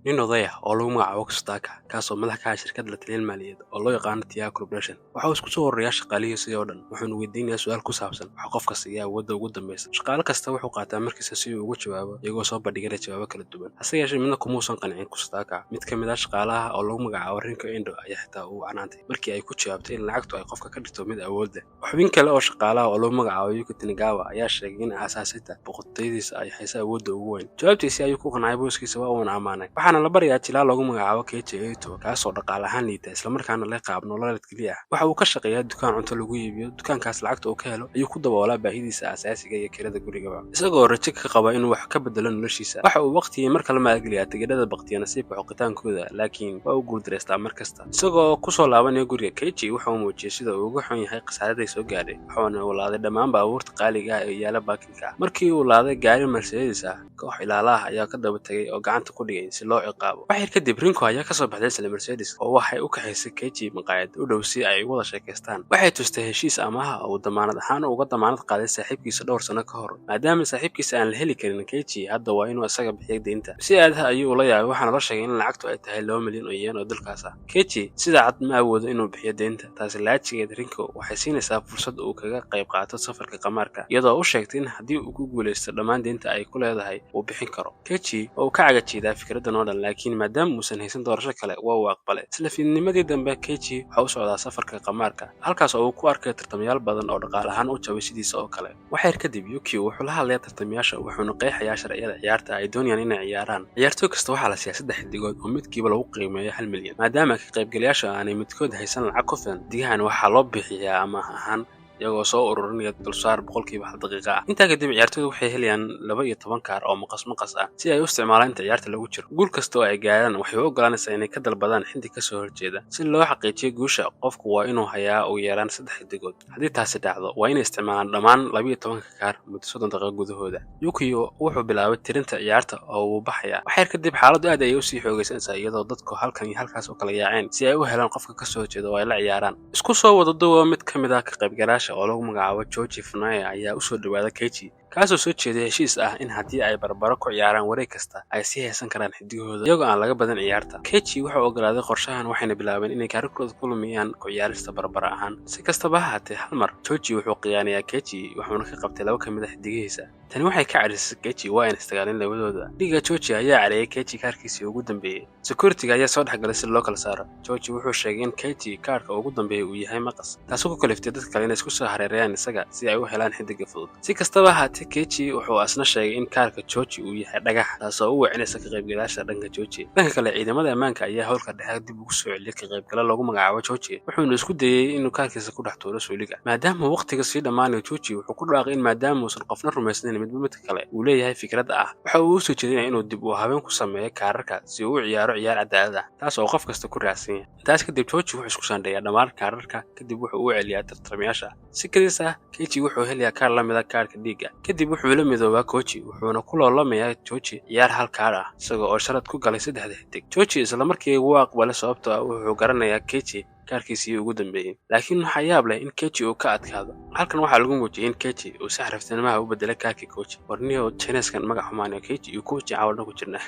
nin oday ah oo lagu magacaabo Kostaka kaasoo madax ka ah shirkad la talin maaliyadeed oo loo yaqaan Tia Corporation waxa uu isku soo ururiyaa shaqaalihiisa oo dhan wuxuuna weydiinayaa su'aal ku saabsan waxa qofka siiya awoodda ugu dambaysa shaqaale kasta wuxuu qaataa markiisa si uu ugu jawaabo iyagoo soo bandhigaya jawaabo kala duwan hase yeeshee midna kumuusan qancin Kostaka mid ka mid ah shaqaalaha oo lagu magacaabo Rinko Endo ayaa xitaa uu canaantay markii ay ku jawaabtay in lacagtu ay qofka ka dhigto mid awood leh xubin kale oo shaqaalaha oo lagu magacaabo Yuki Tanigawa ayaa sheegay in aasaasita boqortooyadiisa ay hayso awoodda ugu weyn jawaabtiisii ayuu ku qancay booskiisa waa uuna amaanay waxaana la barayaa jilaa lagu magacaabo Keiji Eito kaasoo dhaqaale ahaan liita isla markaana leh qaab nololeed kaliya waxa uu ka shaqeeyaa dukaan cunto lagu iibiyo dukaankaas lacagta uu ka helo ayuu ku daboolaa baahidiisa aasaasiga iyo kirada gurigaba isagoo rajo ka qaba inuu wax ka bedelo noloshiisa waxa uu waqtigii mar kale maalgeliyaa tigidhada baqtiya nasiibka xoqitaankooda laakiin waa uu guuldareystaa mar kasta isagoo kusoo laabanaya guriga Keiji waxa uu muujiyay sida uu uga xun yahay khasaaradii soo gaadhay wuxuuna u laaday dhammaan baabuurta qaaliga ah ee yaala baakinka markii uu laaday gaari Mercedes ah koox ilaalaha ayaa ka daba tagay oo gacanta ku dhigay si loo ciqaabo waxay kadib Rinko ayaa ka soo baxday isla Mercedes oo waxay u kaxaysay Keiji maqaayad u dhow si ay wada sheekaystaan waxay tustay heshiis amaah oo damaanad ahaan uga damaanad qaaday saaxiibkiisa dhowr sano ka hor maadaama saaxiibkiisa aan la heli karin Keiji hadda waa inuu isaga bixiyo deynta si aadaha ayuu la yaabay waxaana la sheegay in lacagtu ay tahay 2 milyan oo yen oo dalkaas ah Keiji sida cad ma awoodo inuu bixiyo deynta taasi laajigeed Rinko waxay siinaysaa fursad uu kaga qayb qaato safarka qamaarka iyadoo u sheegtay in haddii uu ku guuleysto dhammaan deynta ay ku leedahay uu bixin karo Keiji oo ka cagajiidaa fikraddan oo dhan laakiin maadaama uusan haysan doorasho kale waa uu aqbalay isla fiidnimadii dambe Keiji waxa uu socdaa safarka qamaarka halkaas oo uu ku arkay tartamayaal badan oo dhaqaale ahaan u jabay sidiisa oo kale waxay kadib Yuki wuxuu la hadlayaa tartamayaasha wuxuuna qeexayaa sharciyada ciyaarta ay doonayaan inay ciyaaraan ciyaartoy kasta waxaa la siiyaa 3 xidigood oo midkiiba lagu qiimeeyo 1 milyan maadaama ka qaybgalayaasha aanay midkood haysan lacag ku filan digahan waxaa loo bixiyaa amaah ahaan iyagoo soo ururinaya dulsaar boqolkiiba hal daqiiqo ah intaa kadib ciyaartoydu waxay helayaan 12 kaar oo maqas ah si ay u isticmaalaan inta ciyaarta lagu jiro guul kasta oo ay gaaraan waxay u ogolaanaysaa inay ka dalbadaan xindi ka soo horjeeda si loo xaqiijiyo guusha qofku waa inuu hayaa ugu yaraan 3 xidigood haddii taasi dhacdo waa inay isticmaalaan dhammaan 12 kaar muddo 30 daqiiqo gudahooda Yuki wuxuu bilaabay tirinta ciyaarta oo uu baxaya waxay kadib xaaladdu aad ay u sii xoogaysanaysaa iyadoo dadku halkan iyo halkaas u kala yaaceen si ay u helaan qofka ka soo horjeeda oo ay la ciyaaraan isku soo wada duwa mid ka mid ah ka qaybgalayaasha oo lagu magacaabo Joji Funaya ayaa u soo dhawaaday Keiji kaasoo soo jeeday heshiis ah in haddii ay barbaro ku ciyaaraan wareeg kasta ay sii haysan karaan xidigooda iyagoo aan laga badan ciyaarta Keiji wuxuu ogolaaday qorshahan waxayna bilaabeen inay kaarkooda ku lumiyaan ku ciyaarista barbara ahaan si kastaba ha ahaatee hal mar Joji wuxuu qiyaanayaa Keiji wuxuuna ka qabtay 2 ka mid ah xidigihiisa tani waxay ka carisay Keiji waa in istagaalin labadooda dhiga Joji ayaa careeyay Keiji kaarkiisii ugu dambeeyay security-ga ayaa soo dhaxgalay si loo kala saaro Joji wuxuu sheegay in Keiji kaarka ugu dambeeyay uu yahay maqas taasoo ku kaliftay dadka kale inay isku soo hareerayaan isaga si ay u helaan xidiga fudud si kastaba ha ahaatee Keiji wuxuu asna sheegay in kaarka Joji uu yahay dhagax taasoo u wacinaysa ka qaybgalayaasha dhanka Joji dhanka kale ciidamada ammaanka ayaa howlka dhexe dib ugu soo celiyay ka qaybgala lagu magacaabo Joji wuxuuna isku dayay inuu kaarkiisa ku dhex tuuro suuliga maadaama waqtiga sii dhamaanayo Joji wuxuu ku dhaaqay in maadaama uusan qofna rumaysnayn midba kale uu leeyahay fikradda ah waxa uu soo jeedinaya inuu dib u habeen ku sameeyo kaararka si uu u ciyaaro ciyaar cadaalad ah taas oo qof kasta ku raacsan yahay taas kadib Joji wuxuu isku shandheeyaa dhammaan kaararka kadib wuxuu u celiyaa tartamayaasha si kadis ah Keiji wuxuu helayaa kaar la mid ah kaarka dhiiga kadib wuxuu la midoobaa Koji wuxuuna ku loolamayaa Joji ciyaar hal kaar ah isagoo oo sharad ku galay 3 xidig Joji isla markii uu aqbalay sababtoo ah wuxuu garanayaa Keiji kaarkiisii ugu dambeeyay laakiin waxa yaab leh in Keiji uu ka adkaado halkan waxa lagu muujiyay in Keiji uu si xaraftinimo u bedelay kaarkii Koji warniyo Chinese-kan magac xumaan Keiji iyo Koji caawina ku jirna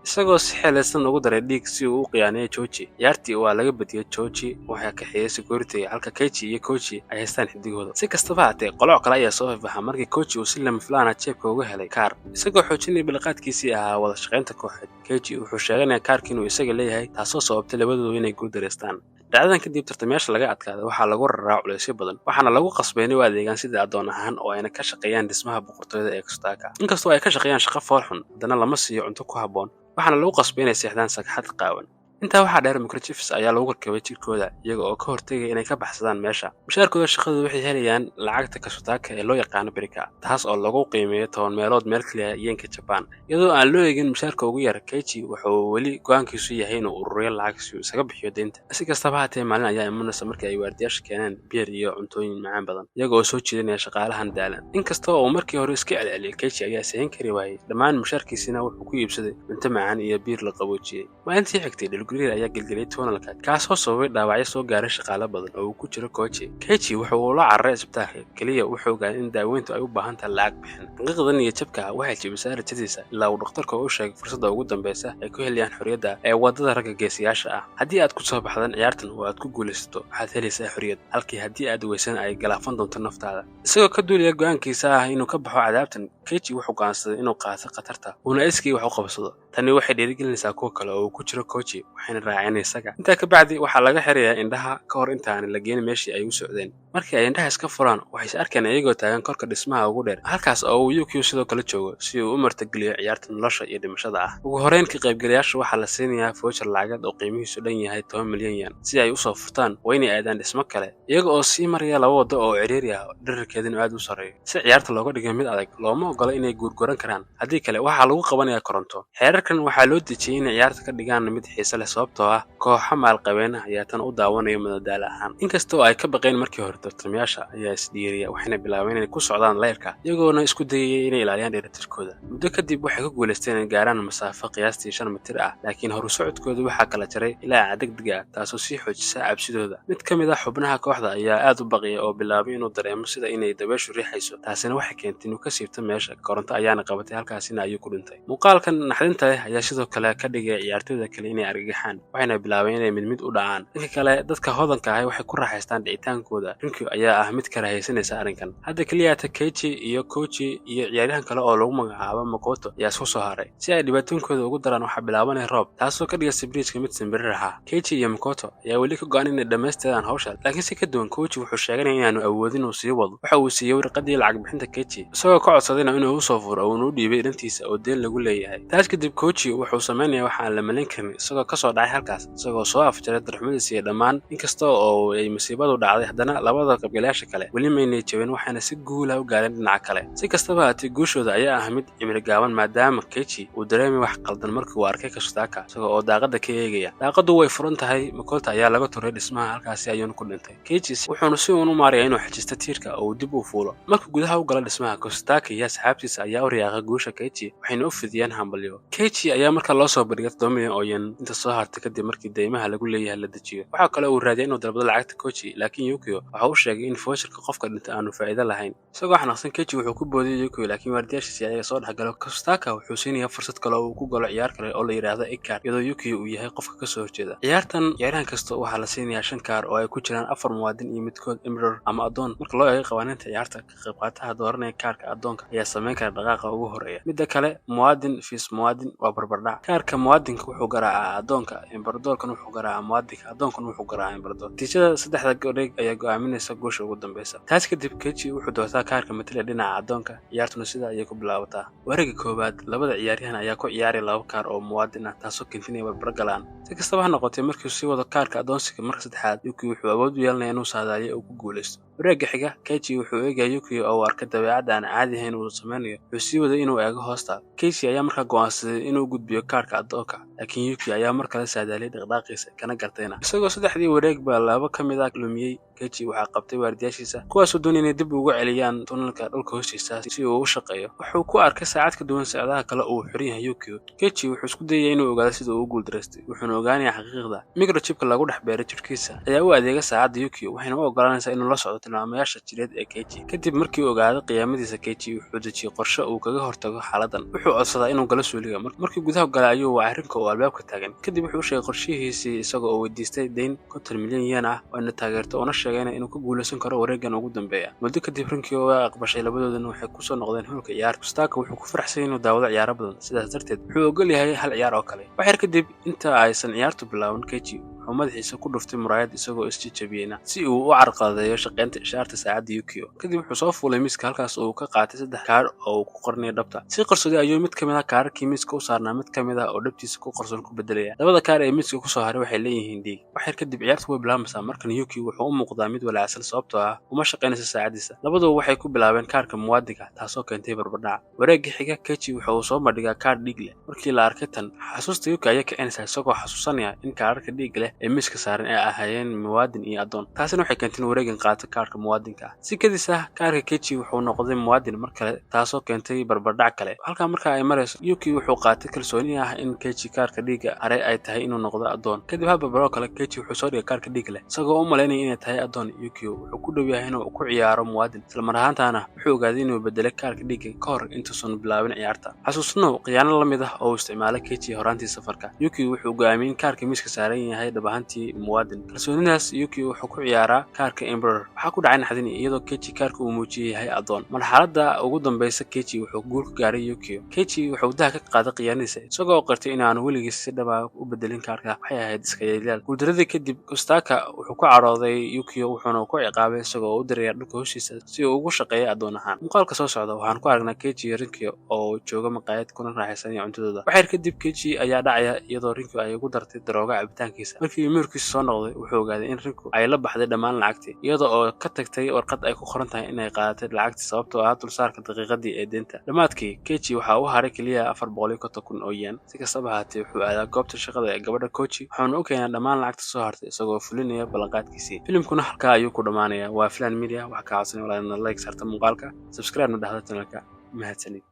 isagoo si xeelaysan ugu daray dhiig si uu u qiyaanayo Joji ciyaartii waa laga badiyay Joji waxa ka xigay security halka Keiji iyo Koji ay haystaan xidigooda si kastaba haatee qoloc kale ayaa soo fafaha markii Koji uu si lama filaan ah jeebka uga helay kaar isagoo xoojinay bilaqaadkiisii ahaa wada shaqaynta kooxeed Keiji wuxuu sheegay kaarkii inuu isaga leeyahay taasoo sababtay labadoodu inay guul dareystaan dhacdadan kadib tartamayaasha laga adkaaday waxaa lagu raraa culeysyo badan waxaana lagu qasbay inay u adeegaan sidii adoon ahaan oo ayna ka shaqeeyaan dhismaha boqortooyada ee Kostaka inkastoo ay ka shaqeeyaan shaqo fool xun haddana lama siiyo cunto ku habboon waxaana lagu qasbay inay seexdaan sagxad qaawan intaa waxaa dheer microchips ayaa lagu rakibay jirkooda iyaga oo ka hortagay inay ka baxsadaan meesha mushaarkooda shaqadu waxay helayaan lacagta Kostaka ee loo yaqaan Berika taas oo lagu qiimeeyo 10 meelood meel kaliya yeenka Japan iyadoo aan loo eegin mushaarka ugu yar Keiji wuxuu weli go'aankiisu yahay inuu ururiyo lacag si uu isaga bixiyo deynta si kastaba haatee maalin ayaa imanaysa markii ay waardiyaasha keeneen biir iyo cuntooyin macaan badan iyaga oo soo jeedinaya shaqaalahan daalan inkastoo uu markii hore iska celceliyay Keiji ayaa sahin kari waayay dhammaan mushaarkiisina wuxuu ku iibsaday cunto macaan iyo biir la qaboojiyay maalintii xigtay nuclear ayaa gelgeliyay tunnelka kaasoo sababay dhaawacyo soo gaaray shaqaale badan oo uu ku jiro Keiichi wuxuu la cararay isbitaalka kaliya wuxuu ogaayay in daaweyntu ay u baahan tahay lacag bixin daqiiqadan iyo jabka waxay jebisay rajadiisa ilaa uu dhakhtarka u sheegay fursadda ugu dambeysa ay ku helayaan xorriyadda ee wadada ragga geesiyaasha ah haddii aad ku soo baxdan ciyaartan oo aad ku guulaysato waxaad helaysaa xorriyad halkii haddii aad weysan ay galaafan doonto naftaada isagoo ka duulaya go'aankiisa ah inuu ka baxo cadaabtan Keiichi wuxuu go'aansaday inuu qaato khatarta uuna iskii wax u qabsado tani waxay dhiirigelinaysaa kuwa kale oo ku jiro Kouchi waxayna raaceen isaga intaa ka bacdi waxaa laga xirayaa indhaha ka hor intaan la geyn meeshii ay u socdeen markii ay indhaha iska furaan waxay arkeen iyagoo taagan korka dhismaha ugu dheer halkaas oo uu Yukio sidoo kale joogo si uu u martigeliyo ciyaarta nolosha iyo dhimashada ah ugu horeyn ka qaybgalayaasha waxaa la siinayaa voucher lacageed oo qiimihiisu dhan yahay 10 milyan yen si ay u soo furtaan wayna aadaan dhismo kale iyaga oo sii maraya laba wado oo ciriiri ah dhererkeeduna aad u sareeyo si ciyaarta looga dhigo mid adag looma ogola inay guurguuran karaan haddii kale waxaa lagu qabanayaa koronto xeerarkan waxaa loo dejiyay inay ciyaarta ka dhigaan mid xiiso leh sababtoo ah kooxo maalqabeen ah ayaa tan u daawanaya madadaalo ahaan inkastoo ay ka baqeen markii hore tartamayaasha ayaa isdhiiriya waxayna bilaabeen inay ku socdaan leyrka iyagoona isku dayayay inay ilaaliyaan dheeratirkooda muddo kadib waxay ku guulaysteen inay gaaraan masaafo qiyaastii 5 mitir ah laakiin horu socodkooda waxaa kala jaray ilaa degdeg ah taasoo sii xoojisa cabsidooda mid ka mid ah xubnaha kooxda ayaa aad u baqiyay oo bilaabay inuu dareemo sida inay dabeeshu riixayso taasina waxay keentay inuu ka siibto meesha koronto ayaana qabatay halkaasina ayuu ku dhintay muuqaalkan naxdinta leh ayaa sidoo kale ka dhigay ciyaartooyda kale inay argagaxaan waxayna bilaabeen inay mid u dhacaan dhanka kale dadka hodanka ah waxay ku raaxaystaan dhicitaankooda Rinkyo ayaa ah mid ka raahaysanaysa arrinkan hadda kaliya Keiichi iyo Kouchi iyo ciyaaryahan kale oo lagu magacaabo Makoto ayaa isku soo haray si ay dhibaatooyinkooda ugu daraan waxa bilaabanay roob taasoo ka dhigaysa bridge mid simbirir ah Keiichi iyo Makoto ayaa weli ka go'an inay dhameystiraan hawsha laakiin si ka duwan Kouchi wuxuu sheegay inaanu awoodin inuu sii wado waxa uu siiyay warqadii lacag bixinta Keiichi isagoo ka codsaday inuu u soo furo oo uu dhiibay dhantiisa oo deen lagu leeyahay taas kadib Kouchi wuxuu sameeyay waxa aan la malayn karin isagoo ka soo dhacay halkaas isagoo soo afjaray darxumadiisa dhammaan inkasta oo ay masiibadu dhacday haddana labada qaybgalayaasha kale weli maynay jabin waxaana si guul ah u gaareen dhinaca kale si kastaba haatee guushooda ayaa ah mid cimri gaaban maadaama Keiichi uu dareemay wax qaldan markii uu arkay Kostaka isagoo oo daaqada ka eegaya daaqadu way furan tahay Makoto ayaa laga tuuray dhismaha halkaasi ayuuna ku dhintay Keiichi wuxuuna si uun u maarayay inuu xajisto tiirka oo dib u fuulo markii gudaha u galay dhismaha Kostaka iyo asxaabtiisa ayaa u riyaaqay guusha Keiichi waxayna u fidiyeen hambalyo Keiichi ayaa markaa loo soo bandhigay 7 milyan oo yen inta soo hartay kadib markii deymaha lagu leeyahay la dejiyo waxa kale uu raadiyay inuu dalbado lacagta Kouchi laakiin Yukio waxa uu sheegay in voucherka qofka dhintay aanu faa'iido lahayn isagoo xanaaqsan Keiichi wuxuu ku boodiyay Yukio laakiin waardiyaashiisa ayaa soo dhaxgalay Kostaka wuxuu siinayaa fursad kale oo uu ku galo ciyaar kale oo la yiraahdo Ikar iyadoo Yukio uu yahay qofka ka soo horjeeda ciyaartan ciyaaryahan kasta waxaa la siinayaa 5 kaar oo ay ku jiraan 4 muwaadin iyo midkood Emperor ama adoon marka loo eego qawaaniinta ciyaarta ka qayb qaataha dooranaya kaarka adoonka ayaa sameyn kara dhaqaaqa ugu horeeya midda kale muwaadin fis muwaadin waa barbardhac kaarka muwaadinka wuxuu garaacaa adoonka Emperadorkan wuxuu garaacaa muwaadinka adoonkan wuxuu garaacaa Emperador natiijada saddexda wareeg ayaa go'aaminaysa guusha ugu dambeysa taas kadib Keiichi wuxuu doortaa kaarka matala dhinaca adoonka ciyaartuna sida ayay ku bilaabataa wareegga koowaad labada ciyaaryahan ayaa ku ciyaaray 2 kaar oo muwaadin ah taasoo keentinaya barbar galaan si kastaba ha noqotee markii uu sii wado kaarka adoonsiga marka saddexaad Yukio wuxuu awood u yeelanayaa inuu saadaaliyo oo ku guuleysto wareegga xiga Keiichi wuxuu eegay Yukio oo arkay dabeecadda aan caadi ahayn uu sameynayo wuxuu sii waday inuu eego hoosta Keiichi ayaa markaa go'aansaday inuu gudbiyo kaarka adoonka laakiin Yukio ayaa mar kale saadaaliyay dhaqdhaqaaqiisa kana gartayna isagoo saddexdii wareeg baa laba ka mid ah lumiyay Keiichi waxaa qabtay waardiyaashiisa kuwaasoo doonayay inay dib ugu celiyaan tunnelka dhulka hoostiisa si uu u shaqeeyo wuxuu ku arkay saacad ka duwan saacadaha kale uu xiran yahay Yukio Keiichi wuxuu isku dayay inuu ogaado sida uu u guuldareystay wuxuuna ogaanayaa xaqiiqda microchipka lagu dhex beeray jirkiisa ayaa u adeega saacadda Yukio waxayna u ogolaanaysaa inuu la socdo tilmaamayaasha jireed ee Keiichi kadib markii uu ogaaday qiyaamadiisa Keiichi wuxuu dejiyay qorshe uu kaga hortago xaaladdan wuxuu codsadaa inuu galo suuliga markii gudaha galay ayuu wacay Rinko oo albaabka taagan kadib wuxuu sheegay qorshihiisii isagoo oo weydiistay deyn 50 milyan yen ah oo ina taageerto oo sheegay inuu ku guuleysan karo wareeggan ugu dambeeya muddo kadib Rinko waa aqbashay labadoodana waxay ku soo noqdeen hulka ciyaar Kostaka wuxuu ku faraxsan inuu daawado ciyaaro badan sidaas darteed wuxuu ogol yahay hal ciyaar oo kale wax yar kadib inta aysan ciyaartu bilaaban Keiichi wuxuu madaxiisa ku dhuftay muraayad isagoo isjijabiyayna si uu u carqaladeeyo shaqeynta ishaarta saacadda Yukio kadib wuxuu soo fuulay miiska halkaas oo uu ka qaatay 3 kaar oo uu ku qornay dhabta si qarsoodi ayuu mid ka mid ah kaararkii miiska u saarnaa mid ka mid ah oo dhabtiisa ku qarsoon ku bedelaya labada kaar ee miiska ku soo haray waxay leeyihiin dhiig wax yar kadib ciyaartu way bilaabaysaa markan Yukio wuxuu u muuqdaa mid walaacsan sababtoo ah uma shaqeynaysa saacadiisa labaduba waxay ku bilaabeen kaarka muwaadinka taasoo keentay barbardhac wareegga xiga Keiichi wuxuu soo bandhigaa kaar dhiig leh markii la arkay tan xasuusta Yukio ayaa kicinaysa isagoo xasuusanaya in kaararka dhiig leh ee miiska saaran ee ahaayeen muwaadin iyo addoon. taasina waxay keentay in wareegan qaato kaarka muwaadinka ah. si kadis ah kaarka Kechi wuxuu noqday muwaadin mar kale, taasoo keentay barbardhac kale. halkaa marka ay marayso, Yuki wuxuu qaatay kalsooni ah in Kechi kaarka dhiigga hare ay tahay inuu noqdo addoon. kadib hal barbaro kale, Kechi wuxuu soo dhigay kaarka dhiigga leh isagoo u malaynaya inay tahay addoon. Yuki wuxuu ku dhow yahay inuu ku ciyaaro muwaadin, isla mar ahaantaana wuxuu ogaaday inuu bedelay kaarka dhiigga ka hor intuusan bilaabin ciyaarta. xasuusnow khiyaano la mid ah oo uu isticmaalay Kechi horaantii safarka. Yuki wuxuu go'aamiyey in kaarka miiska saaran yahay dhab ahaantii muwaadin. kalsoonidaas, Yuki wuxuu ku ciyaaraa kaarka Emperor. waxaa ku dhacay naxdin iyadoo Kechi kaarka uu muujiyay yahay addoon. marxaladda ugu dambaysa, Kechi wuxuu guul ka gaaray Yuki. Kechi wuxuu daha ka qaaday khiyaanadiisa isagoo qirtay inaanu weligiis si dhab ah u bedelin kaarka. waxay ahayd iska yeelyaal. guuldaradii kadib, Kostaka wuxuu ku cadhooday Yuki wuxuuna ku ciqaabay isagoo u diraya dhulka hoostiisa si uu ugu shaqeeyo addoon ahaan. muuqaalka soo socda waxaan ku aragnaa Kechi iyo Rinkyo oo jooga maqaayad kuna raaxaysanaya cuntadooda. waxyar kadib, Kechi ayaa dhacaya iyadoo Rinkyo ay ugu dartay darooga cabitaankiisa. markii miyirkiisu soo noqday, wuxuu ogaaday in Rinkyo ay la baxday dhammaan lacagtii, iyada oo ka tagtay warqad ay ku qoran tahay inay qaadatay lacagtii sababtoo ah dulsaarka daqiiqadii ee deynta. dhammaadkii, Kechi waxa uu haray keliya 450,000 oo yen. si kastaba ahaatee, wuxuu aadaa goobta shaqada ee gabadha Kochi wuxuuna u keenaa dhammaan lacagta soo hartay isagoo fulinaya ballanqaadkiisii. filimkuna halkaa ayuu ku dhammaanayaa. waa Filan Media. waxaa ka codsanaya walaalayaal like saarta muuqaalka, subscribe na dhahda channelka. mahadsanid.